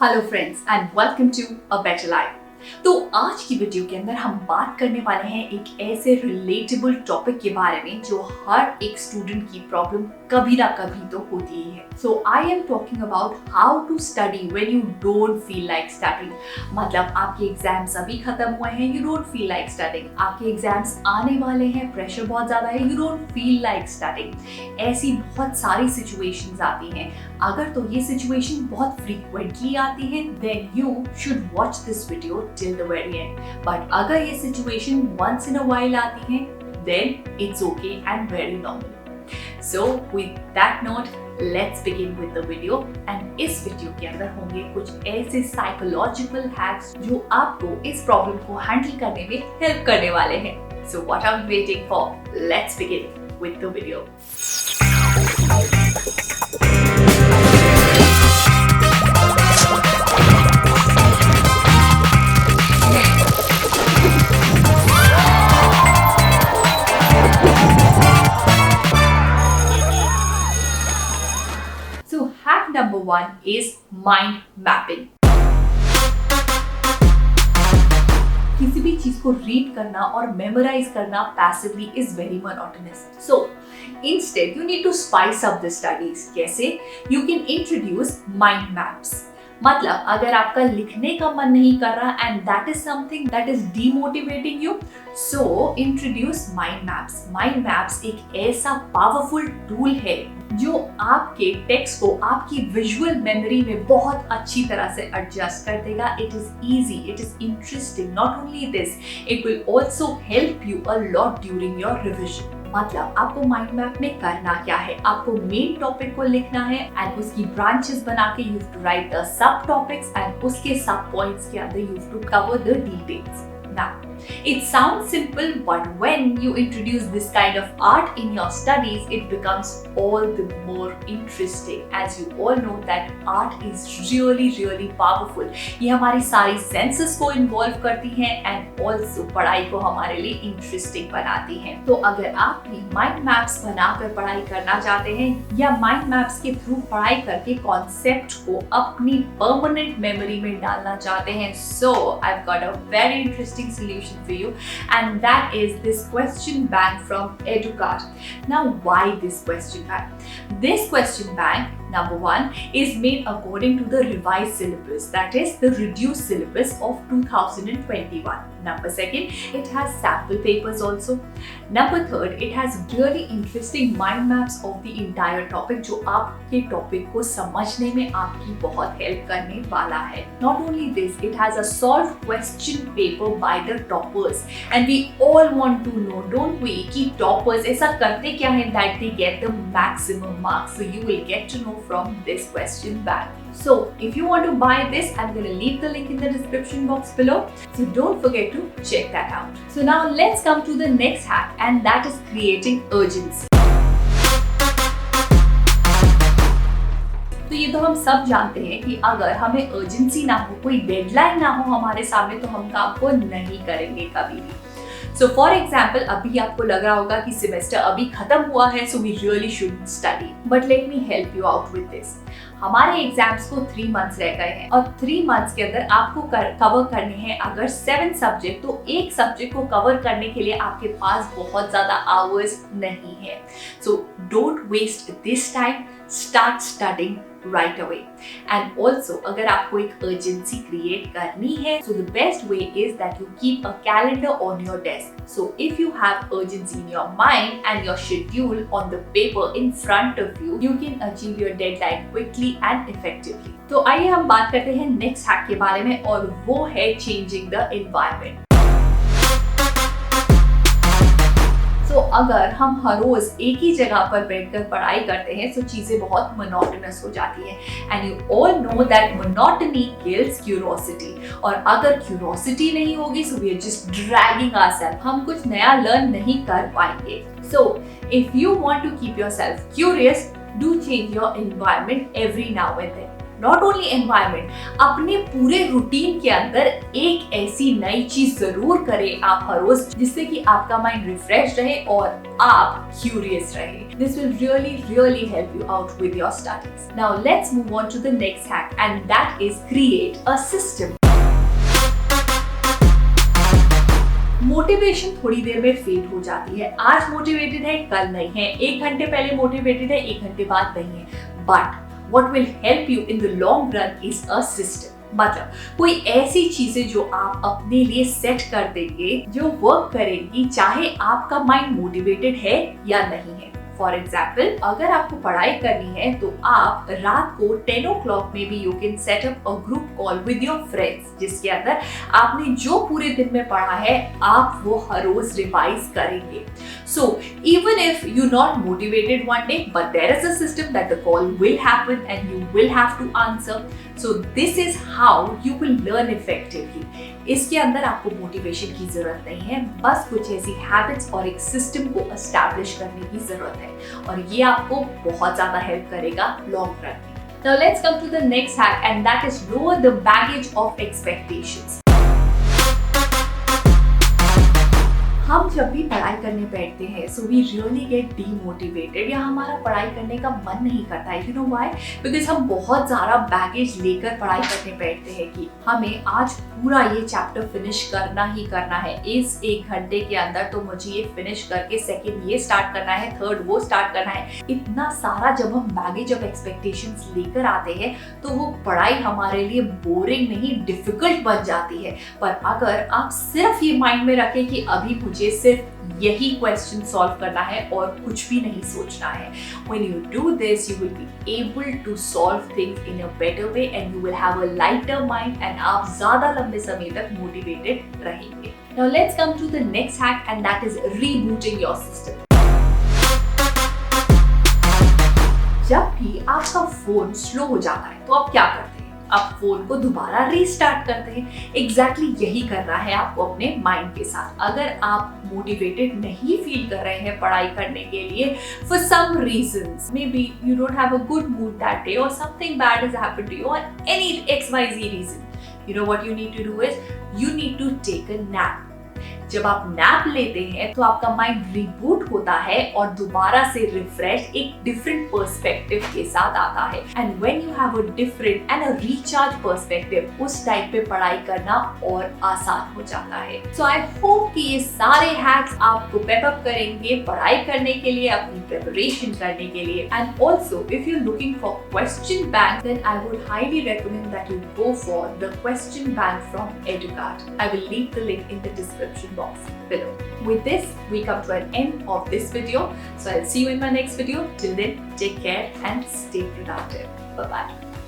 Hello friends and welcome to a better life. तो आज की वीडियो के अंदर हम बात करने वाले हैं एक ऐसे रिलेटेबल टॉपिक के बारे में जो हर एक स्टूडेंट की प्रॉब्लम कभी ना कभी तो होती ही है। So I am talking about how to study when you don't feel like studying. मतलब आपके एग्जाम्स अभी खत्म हुए हैं, you don't feel like studying. आपके एग्जाम्स आने वाले हैं, प्रेशर बहुत ज्यादा है, you don't feel like studying. ऐसी बहुत सारी सिचुएशंस आती हैं। अगर तो ये सिचुएशन बहुत फ्रीक्वेंटली आती है then you should watch this video till the very end. But अगर ये situation once in a while आती है, then it's okay and very normal. So with that note, let's begin with the video. And इस video के अंदर होंगे कुछ ऐसे psychological hacks जो आपको इस प्रॉब्लम को हैंडल करने में हेल्प करने वाले हैं. So what are we waiting for? Let's begin with the video. Hack number 1 is mind mapping. किसी भी चीज को रीड करना और मेमोराइज करना passively is very monotonous. So instead you need to spice up the studies. कैसे? You can introduce mind maps. मतलब अगर आपका लिखने का मन नहीं कर रहा and that is something that is demotivating you, so introduce mind maps. Mind maps एक ऐसा पावरफुल टूल है जो आपके टेक्स्ट को आपकी विजुअल मेमोरी में बहुत अच्छी तरह से एडजस्ट कर देगा. It is easy, it is interesting. Not only this, it will also help you a lot during your revision. मतलब आपको माइंड मैप में करना क्या है? आपको मेन टॉपिक को लिखना है एंड उसकी ब्रांचेस बना के you have to write the सब टॉपिक्स एंड उसके सब पॉइंट्स के अंदर you have to cover the details. Now, it sounds simple, but when you introduce this kind of art in your studies, it becomes all the more interesting. As you all know that art is really, really powerful. ये हमारी सारी senses को involve करती हैं and also पढ़ाई को हमारे लिए interesting बनाती हैं. तो अगर आप भी mind maps बनाकर पढ़ाई करना चाहते हैं या mind maps के through पढ़ाई करके concept को अपनी permanent memory में डालना चाहते हैं, so I've got a very interesting solution for you, and that is this question bank from Educard. Now, why this question bank? This question bank, number 1, is made according to the revised syllabus, that is the reduced syllabus of 2021. Number 2, it has sample papers also. Number 3, it has really interesting mind maps of the entire topic जो आपके topic को समझने में आपकी बहुत help करने वाला है. Not only this, it has a solved question paper by the toppers, and we all want to know, don't we, कि toppers ऐसा करते क्या है that they get the maximum marks. So you will get to know from this question bank. So if you want to buy this, I'm going to leave the link in the description box below. So don't forget to check that out. So now let's come to the next hack, and that is creating urgency. तो ये तो हम सब जानते हैं कि अगर हमें अर्जेंसी ना हो, कोई डेडलाइन ना हो हमारे सामने, तो हम काम को नहीं करेंगे कभी भी. So for example, अभी आपको लग रहा होगा कि सेमेस्टर अभी खत्म हुआ है, so we really shouldn't study. But let me help you out with this. हमारे एग्जाम्स को 3 मंथ्स रह गए हैं और 3 मंथ्स के अंदर आपको कवर करने हैं अगर 7 सब्जेक्ट, तो एक सब्जेक्ट को कवर करने के लिए आपके पास बहुत ज्यादा आवर्स नहीं है. So don't waste this time. Start studying right away. And also अगर आपको एक urgency create करनी है, so the best way is that you keep a calendar on your desk. So if you have urgency in your mind and your schedule on the paper in front of you, you can achieve your deadline quickly and effectively. तो आइए हम बात करते हैं next hack के बारे में, और वो है changing the environment. तो अगर हम हर रोज एक ही जगह पर बैठकर पढ़ाई करते हैं तो चीजें बहुत मोनोटोनस हो जाती हैं. And you all know that monotony kills curiosity. और अगर क्यूरोसिटी नहीं होगी, so we are just dragging ourself. हम कुछ नया लर्न नहीं कर पाएंगे. So if you want to keep yourself curious, do change your environment every now and then. Not only environment, अपने पूरे रूटीन के अंदर एक ऐसी नई चीज जरूर करें आप हर रोज, जिससे कि आपका माइंड रिफ्रेश रहे और आप क्यूरियस रहे. This will really help you out with your studies. Now let's move on to the next hack, and that is create a system. Motivation थोड़ी देर में फेड हो जाती है. आज मोटिवेटेड है, कल नहीं है. 1 घंटे पहले मोटिवेटेड है, 1 घंटे बाद नहीं है. But what will help you in the long run is a system. मतलब कोई ऐसी चीजें जो आप अपने लिए सेट कर देंगे, जो वर्क करेंगी चाहे आपका माइंड मोटिवेटेड है या नहीं है. फॉर एग्जाम्पल, अगर आपको पढ़ाई करनी है तो आप रात को 10 o'clock में भी you can set up a group call with your friends, जिसके अंदर आपने जो पूरे दिन में पढ़ा है आप वो हर रोज रिवाइज करेंगे. So even if you're not motivated one day, but there is a system that the call will happen and you will have to answer. So this is how you will learn effectively. इसके अंदर आपको motivation की जरूरत नहीं है, बस कुछ ऐसी हैबिट्स और एक सिस्टम को एस्टैब्लिश करने की जरूरत है, और ये आपको बहुत ज्यादा हेल्प करेगा लॉन्ग रन में. Now let's come to the next hack, and that is lower the baggage of expectations. हम जब भी पढ़ाई करने बैठते हैं, so we really get demotivated, या हमारा पढ़ाई करने का मन नहीं करता है. You know why? बिकॉज हम बहुत सारा बैगेज लेकर पढ़ाई करने बैठते हैं कि हमें आज पूरा ये चैप्टर फिनिश करना ही करना है इस 1 घंटे के अंदर. तो मुझे ये फिनिश करके सेकंड ये स्टार्ट करना है, थर्ड वो स्टार्ट करना है. इतना सारा जब हम बैगेज ऑफ एक्सपेक्टेशंस लेकर आते हैं तो वो पढ़ाई हमारे लिए बोरिंग नहीं, डिफिकल्ट बन जाती है. पर अगर आप सिर्फ ये माइंड में रखें कि अभी मुझे सिर्फ यही क्वेश्चन सॉल्व करना है और कुछ भी नहीं सोचना है, when you do this you will be able to solve things in a better way and you will have a lighter mind, and आप ज्यादा लंबे समय तक मोटिवेटेड रहेंगे. Now let's come to the next hack, and that is rebooting your system. जब भी आपका phone slow हो जाता है तो आप क्या करते हैं? आप फोन को दोबारा रीस्टार्ट करते हैं. एग्जैक्टली यही करना है आपको अपने माइंड के साथ. अगर आप मोटिवेटेड नहीं फील कर रहे हैं पढ़ाई करने के लिए, for some reasons, maybe you don't have a good mood that day, और something bad has happened to you, और any XYZ reason, you know what you need to do is you need to take a nap. जब आप nap लेते हैं तो आपका mind reboot होता है और दोबारा से रिफ्रेश एक डिफरेंट पर्सपेक्टिव के साथ आता है. And when you have a different and a recharge perspective, उस टाइप पे पढ़ाई करना और आसान हो जाता है. सो आई होप कि ये सारे हैक्स आपको पेप अप करेंगे पढ़ाई करने के लिए, अपनी प्रिपरेशन करने के लिए. And also if you are looking for question bank, then I would highly recommend that you go for the question bank from Educard. I will leave the link in the description box below. With this, we come to an end of this video. So I'll see you in my next video. Till then, take care and stay productive. Bye-bye.